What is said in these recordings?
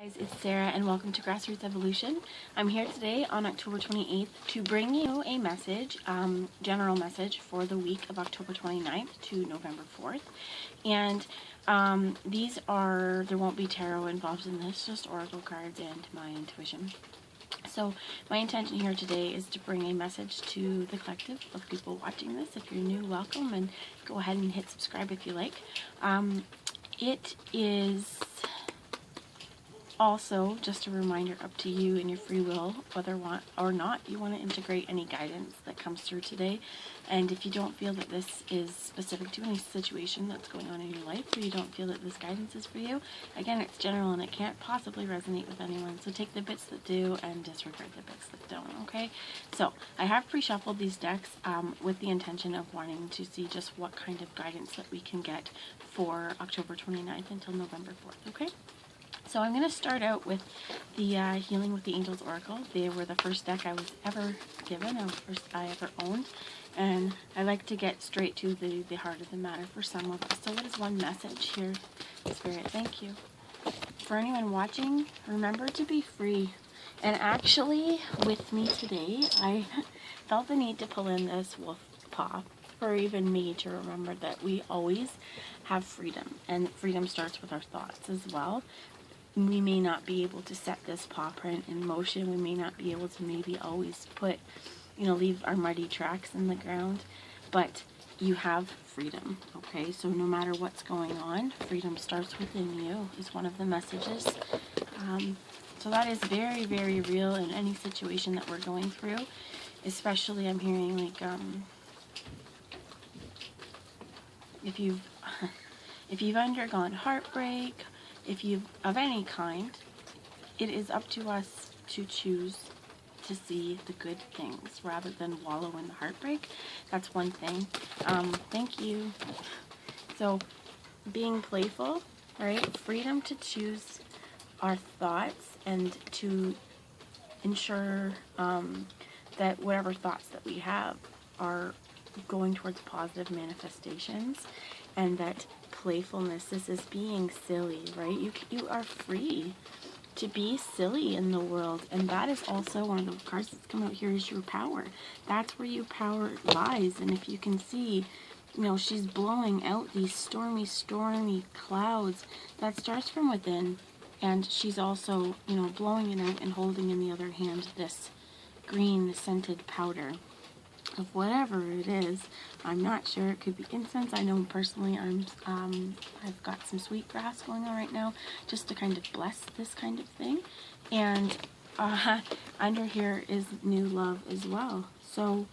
Guys, it's Sarah and welcome to Grassroots Evolution. I'm here today on October 28th to bring you a message, general message for the week of October 29th to November 4th. And there won't be tarot involved in this, just oracle cards and my intuition. So my intention here today is to bring a message to the collective of people watching this. If you're new, welcome, and go ahead and hit subscribe if you like. It is also just a reminder up to you and your free will whether or not you want to integrate any guidance that comes through today. And if you don't feel that this is specific to any situation that's going on in your life, or you don't feel that this guidance is for you, again, it's general and it can't possibly resonate with anyone. So take the bits that do and disregard the bits that don't, okay? So I have pre-shuffled these decks with the intention of wanting to see just what kind of guidance that we can get for October 29th until November 4th, okay? So I'm going to start out with the Healing with the Angels Oracle. They were the first deck I was ever given, or first I ever owned. And I like to get straight to the heart of the matter for some of us. So what is one message here, Spirit? Thank you. For anyone watching, remember to be free. And actually, with me today, I felt the need to pull in this wolf paw for even me to remember that we always have freedom. And freedom starts with our thoughts as well. We may not be able to set this paw print in motion. We may not be able to maybe always leave our muddy tracks in the ground, but you have freedom, okay? So no matter what's going on, freedom starts within you is one of the messages. So that is very, very real in any situation that we're going through, especially I'm hearing like, if you've undergone heartbreak, if you've of any kind, it is up to us to choose to see the good things rather than wallow in the heartbreak. That's one thing. Thank you. So being playful, right? Freedom to choose our thoughts and to ensure that whatever thoughts that we have are going towards positive manifestations, and that playfulness, this is being silly, right? You are free to be silly in the world, and that is also one of the cards that's come out here is your power. That's where your power lies. And if you can see, she's blowing out these stormy clouds. That starts from within, and she's also, blowing it out and holding in the other hand this green scented powder of whatever it is. I'm not sure. It could be incense. I know personally I've got some sweet grass going on right now just to kind of bless this kind of thing. And under here is new love as well. So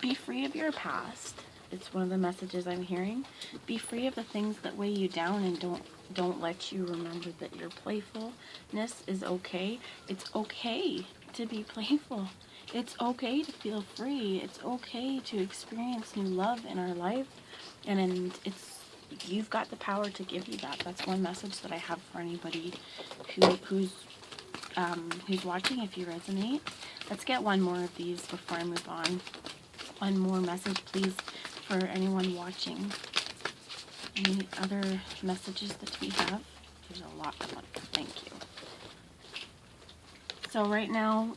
be free of your past. It's one of the messages I'm hearing. Be free of the things that weigh you down, and don't let you remember that your playfulness is okay. It's okay to be playful. It's okay to feel free. It's okay to experience new love in our life, and you've got the power to give you that. That's one message that I have for anybody who's watching. If you resonate, let's get one more of these before I move on. One more message, please, for anyone watching. Any other messages that we have? There's a lot of them. Thank you. So right now,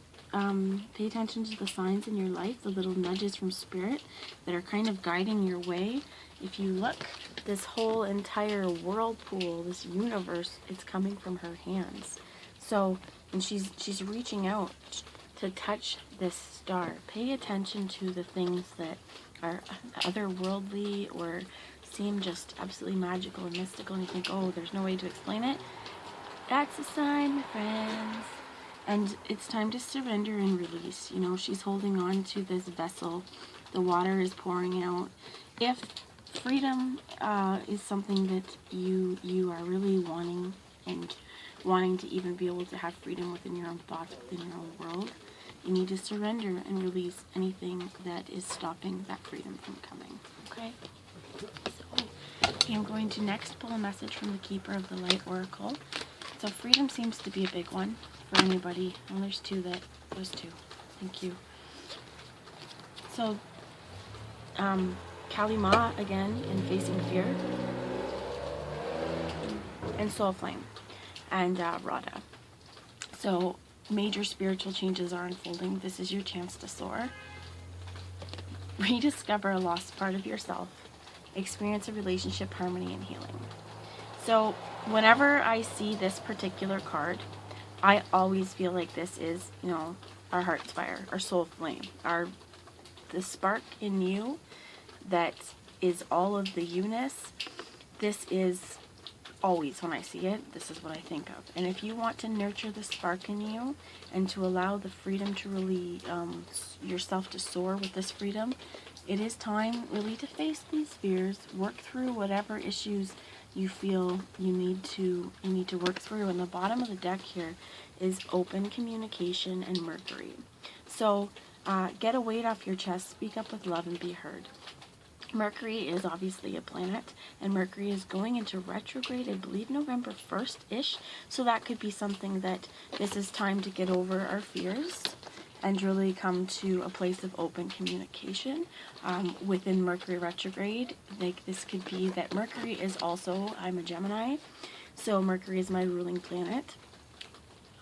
pay attention to the signs in your life, the little nudges from Spirit that are kind of guiding your way. If you look, this whole entire whirlpool, this universe, it's coming from her hands. So, and she's reaching out to touch this star. Pay attention to the things that are otherworldly or seem just absolutely magical and mystical, and you think, oh, there's no way to explain it. That's a sign, my friends. And it's time to surrender and release. She's holding on to this vessel. The water is pouring out. If freedom is something that you are really wanting, and wanting to even be able to have freedom within your own thoughts, within your own world, you need to surrender and release anything that is stopping that freedom from coming. Okay? So, I'm going to next pull a message from the Keeper of the Light Oracle. So freedom seems to be a big one for anybody. And there's those two. Thank you. So, Kalima again in Facing Fear, and Soul Flame. and Radha. So major spiritual changes are unfolding. This is your chance to soar. Rediscover a lost part of yourself. Experience a relationship harmony and healing. So whenever I see this particular card, I always feel like this is, our heart's fire, our soul flame, the spark in you that is all of the you-ness. This is always, when I see it, this is what I think of. And if you want to nurture the spark in you and to allow the freedom to really, yourself to soar with this freedom, it is time really to face these fears, work through whatever issues you feel you need to work through. And the bottom of the deck here is open communication and Mercury. So get a weight off your chest, speak up with love, and be heard. Mercury is obviously a planet, and Mercury is going into retrograde, I believe November 1st-ish, so that could be something that this is time to get over our fears and really come to a place of open communication within Mercury retrograde. Like, this could be that Mercury is also, I'm a Gemini, so Mercury is my ruling planet.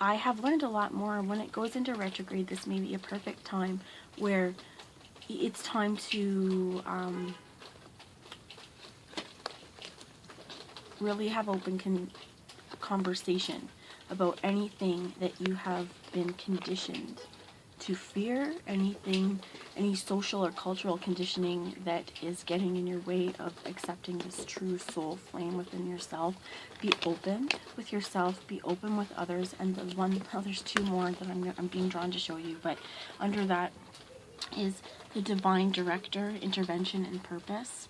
I have learned a lot more. When it goes into retrograde, this may be a perfect time where it's time to really have open conversation about anything that you have been conditioned to fear, any social or cultural conditioning that is getting in your way of accepting this true soul flame within yourself. Be open with yourself, be open with others, and there's two more that I'm being drawn to show you, but under that is the divine director, intervention, and purpose.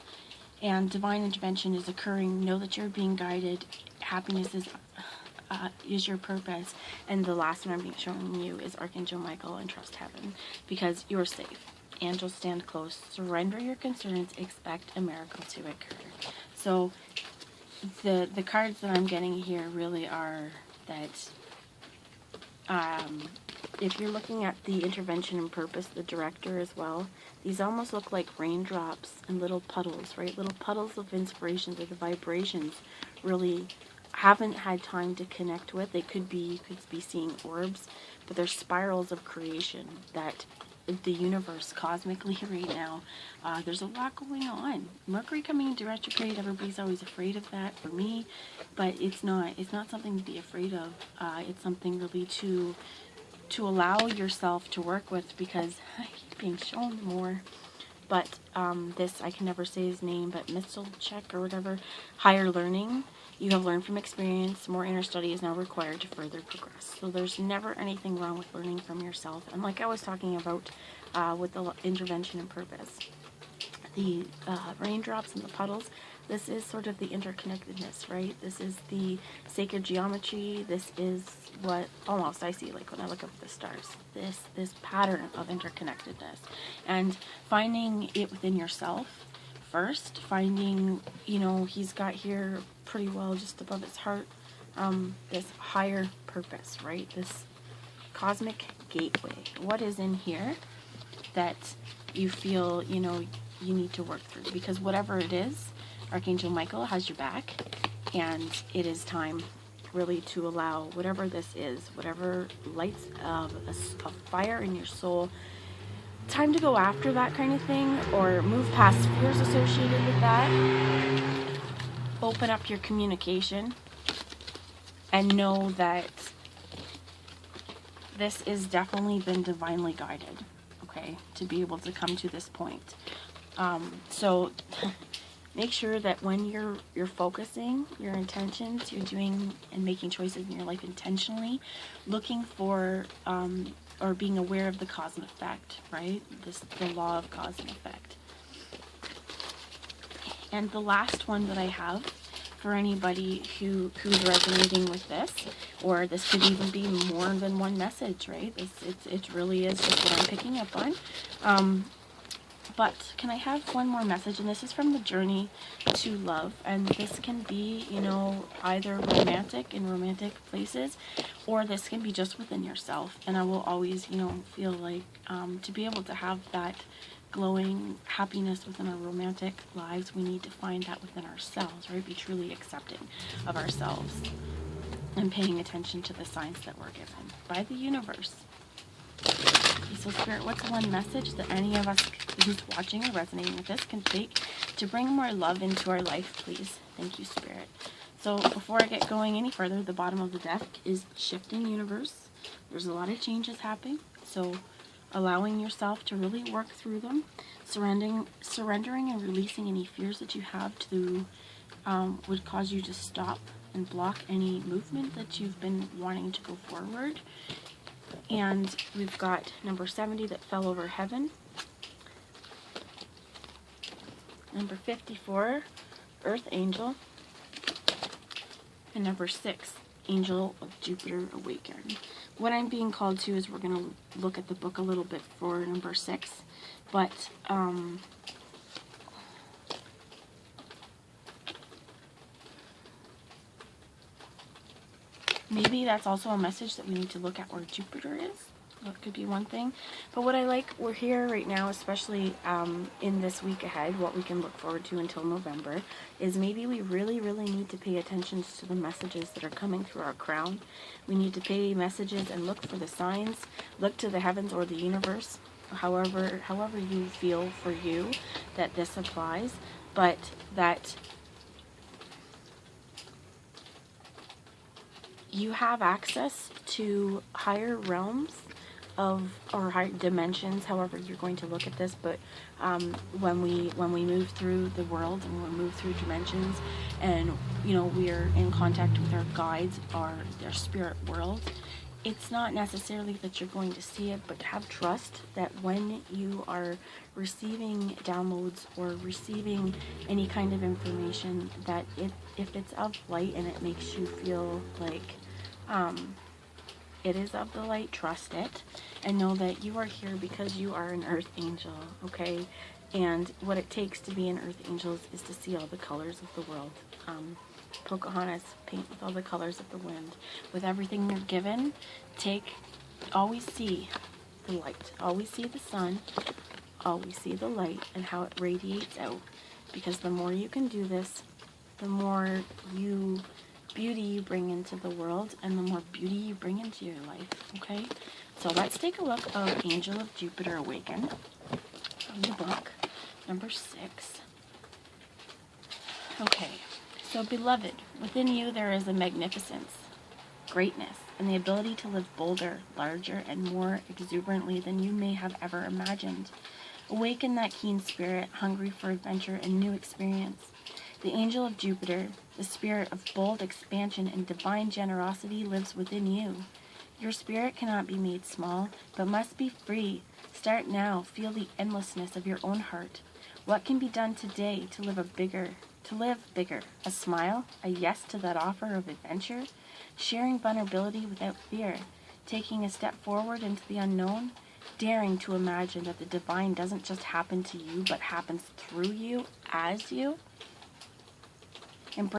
And divine intervention is occurring. Know that you're being guided. Happiness is your purpose. And the last one I'm being showing you is Archangel Michael, and trust heaven, because you're safe. Angels stand close. Surrender your concerns. Expect a miracle to occur. So the cards that I'm getting here really are that if you're looking at the intervention and purpose, the director as well, these almost look like raindrops and little puddles, right? Little puddles of inspiration that the vibrations really haven't had time to connect with. They could be, you could be seeing orbs, but they're spirals of creation that the universe cosmically right now, there's a lot going on. Mercury coming into retrograde, everybody's always afraid of that for me, but it's not something to be afraid of. It's something really to allow yourself to work with, because I keep being shown more. But this, I can never say his name, but Mesage or whatever, higher learning. You have learned from experience. More inner study is now required to further progress. So there's never anything wrong with learning from yourself. And like I was talking about with the intervention and purpose, the raindrops and the puddles, this is sort of the interconnectedness, right? This is the sacred geometry. This is what almost I see like when I look up at the stars. This pattern of interconnectedness. And finding it within yourself first, finding, he's got here pretty well just above his heart, this higher purpose, right? This cosmic gateway. What is in here that you feel, you need to work through? Because whatever it is, Archangel Michael has your back, and it is time really to allow whatever this is, whatever lights a fire in your soul, time to go after that kind of thing, or move past fears associated with that. Open up your communication and know that this is definitely been divinely guided, okay, to be able to come to this point. So make sure that when you're focusing your intentions, you're doing and making choices in your life intentionally, looking for or being aware of the cause and effect, right? The law of cause and effect. And the last one that I have for anybody who's resonating with this, or this could even be more than one message, right? It really is just what I'm picking up on. But can I have one more message? And this is from the Journey to Love. And this can be, either romantic, in romantic places, or this can be just within yourself. And I will always, feel like to be able to have that glowing happiness within our romantic lives, we need to find that within ourselves, right? Be truly accepting of ourselves. and paying attention to the signs that we're given by the universe. Okay, so Spirit, what's one message that any of us who's watching or resonating with this can take to bring more love into our life, please? Thank you, Spirit. So before I get going any further, the bottom of the deck is shifting universe. There's a lot of changes happening, so allowing yourself to really work through them, surrendering and releasing any fears that you have to would cause you to stop and block any movement that you've been wanting to go forward. And we've got number 70 that fell over heaven, number 54, Earth Angel, and number 6, Angel of Jupiter Awaken. What I'm being called to is we're going to look at the book a little bit for number 6, but maybe that's also a message that we need to look at where Jupiter is. That could be one thing. But what I like, we're here right now, especially in this week ahead, what we can look forward to until November, is maybe we really, really need to pay attention to the messages that are coming through our crown. We need to pay messages and look for the signs, look to the heavens or the universe, however you feel for you that this applies, but that you have access to higher realms or higher dimensions, however you're going to look at this, but when we move through the world and we move through dimensions, and we're in contact with our guides or their spirit world, it's not necessarily that you're going to see it, but have trust that when you are receiving downloads or receiving any kind of information, that if it's of light and it makes you feel like it is of the light, trust it, and know that you are here because you are an Earth Angel, okay? And what it takes to be an Earth Angel is to see all the colors of the world. Pocahontas, paint with all the colors of the wind. With everything you're given, always see the light. Always see the sun. Always see the light and how it radiates out. Because the more you can do this, the more beauty you bring into the world, and the more beauty you bring into your life, okay? So let's take a look of Angel of Jupiter Awaken from the book, number 6. Okay, so beloved, within you there is a magnificence, greatness, and the ability to live bolder, larger, and more exuberantly than you may have ever imagined. Awaken that keen spirit, hungry for adventure and new experience. The Angel of Jupiter, the spirit of bold expansion and divine generosity, lives within you. Your spirit cannot be made small, but must be free. Start now. Feel the endlessness of your own heart. What can be done today to live bigger? A smile, a yes to that offer of adventure, sharing vulnerability without fear, taking a step forward into the unknown, daring to imagine that the divine doesn't just happen to you, but happens through you, as you.